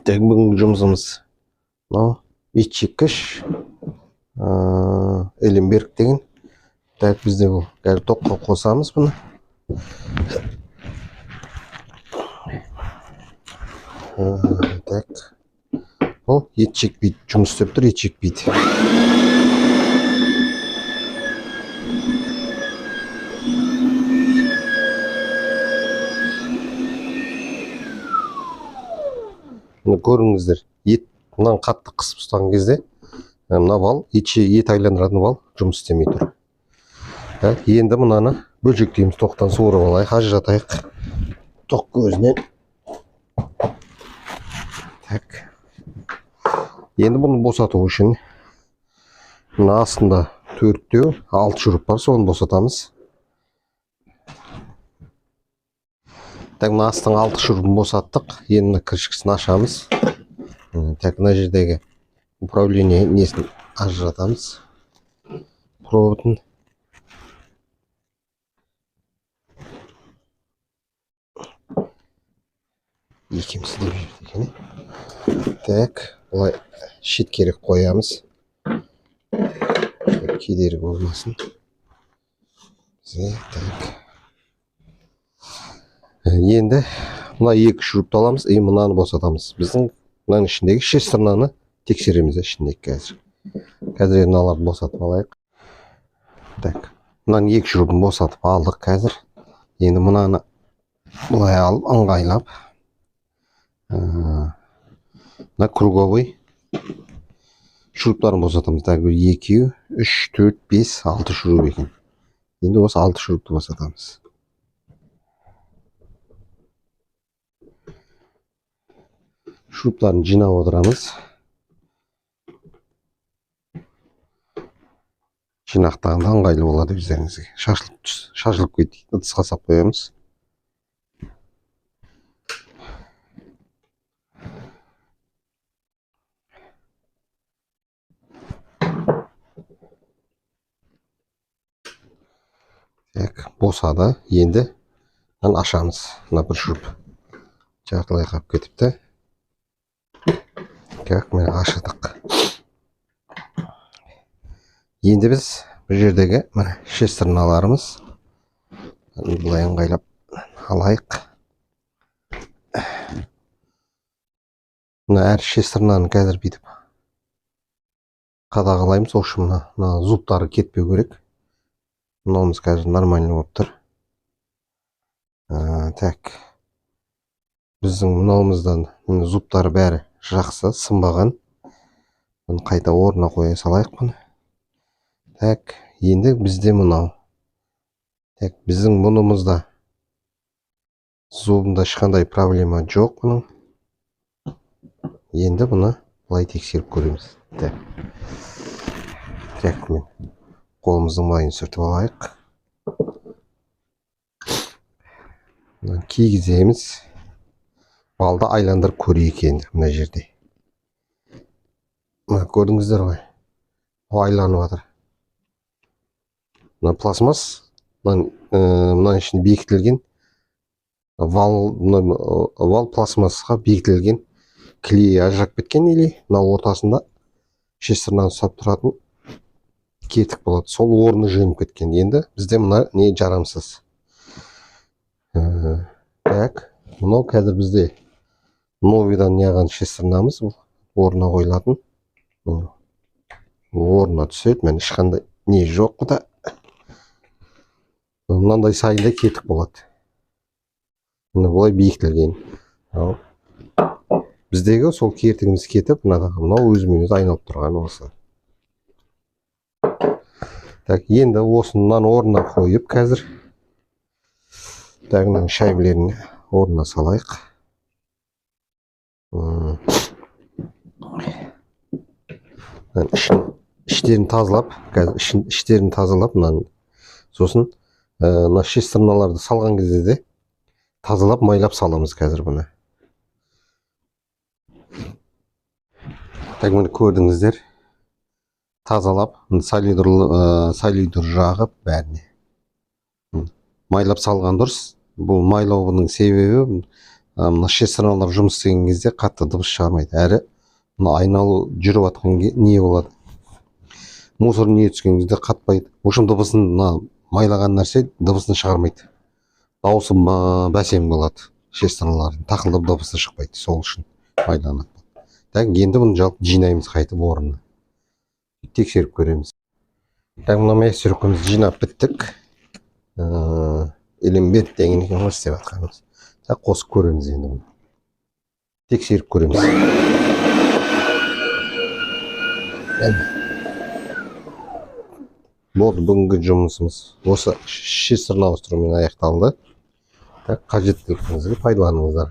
Так, бүгінгі жұмысымыз мынау итжеккіш Эленберг деген. Так, бізде бұл қазір тоққа қосамыз бұны. Так, бұл ет жекпейді, жұмыс істеп тұр, ет жекпейді. Көріңіздер, ет мынаны қатты қысып ұстаған кезде мына бал, ет айландыратын бал жұмыс істемей тұр. Енді мынаны бөлшектейміз, тоқтан суырып алайық, ажыратайық тоқ көзінен. Так, енді бұны босату үшін мына астында 4-те 6 шуруп бар, соны босатамыз. Так, мына астың 6 шурупын босаттық. Енді кіршікісін ашамыз. Так, мына жердегі управление несін ажыратамыз. Проводын. Екемсі деп жүрді екен. Так, бұлай шет керек қоямыз. Кедергі болмасын. Так. Енді мына 2 шурупты аламыз, мынаны босатамыз. Біздің мынаның ішіндегі шестернаны тексереміз ішіндегі қазір. Қазір мыналарды босатып алайық. Так, мынаның 2 шурупын босатып алдық қазір. Енді мынаны былай алып, ыңғайлап. Мына круговый шуруптарын босатамыз. Так, 2, 3, 4, 5, 6 шуруп екен. Енді осы 6 шурупты босатамыз. Шуруптарын жинап отырамыз. Жинақтағанда ыңғайлы болады өздеріңізге. Шашылып кетті. Ыдысқа салып қоямыз. Так, босады. Енді ашамыз. Мына бір шуруп жартылай қалып кетіпті. Как мен ашыдық. Енді біз бұл жердегі шестерналарымыз былай ыңғайлап алайық. Мына әр шестернаны қазір бүйтіп қадағалаймыз. Осы мына зубтары кетпеу керек. Мынауымыз қазір нормальный болып тұр. Так, біздің мынауымыздан зубтары бәрі жақсы, сынбаған. Бұны қайта орнына қоя салайық бұны. Так, енді бізде мынау. Так, біздің бұнымызда зубында ешқандай проблема жоқ бұның. Енді бұны былай тексеріп көреміз. Так, мен қолымыздың майын сүртіп алайық. Кигіземіз. Балды айландырып көрейік енді мына жерде. Көрдіңіздер ғой. Айланып жатыр. Мына пластмасс, мына ішінде бекітілген вал пластмассқа бекітілген клей ажырап кеткен, или мына ортасында шестернаны ұстап тұратын кетік болады. Сол орны жөніп кеткен. Енді бізде мына не жарамсыз. Так, мынау қазір бізде новидан неғаған шестернамыз, орнына қойылатын. Орнына түседі, мен ешқандай не жоқ бұда. Мынандай сайында кетік болады. Бұлай бекітілген. Біздегі сол кетігіміз кетіп, мынау өзімен өзі айналып тұрған осы. Так, енді осының орнына қойып қазір дәгінің шайбілерін орнына салайық. Іштерін тазалап, сосын мына шестерналарды салған кезде де тазалап, майлап саламыз қазір бұны. Так, мені көрдіңіздер. Тазалап, солидор жағып бәріне. Майлап салған дұрыс. Бұл майлауының себебі мына шестерналар жұмыс істеген кезде қатты дыбыс шығармайды. Әрі мына айналу жүріп жатқан не болады. Мусор не түскен кезде қатпайды. В общем, дыбысын мына майлаған нәрсе дыбысын шығармайды. Дауысы бәсең болады. Шестерналардың тақылдап дыбысы шықпайды. Сол үшін майланады. Так, енді бұны жалпы жинаймыз қайтып орнына. Тексеріп көреміз. Так, мына мәйсүркімізді жинап біттік. Элемент деген екен ғой істеп жатқанымыз. Так, қосып көреміз енді бұны. Тексеріп көреміз. Болды, бүгінгі жұмысымыз осы шестерін ауыстырумен аяқталды. Так, қажеттіліктеріңізге пайдаланыңыздар.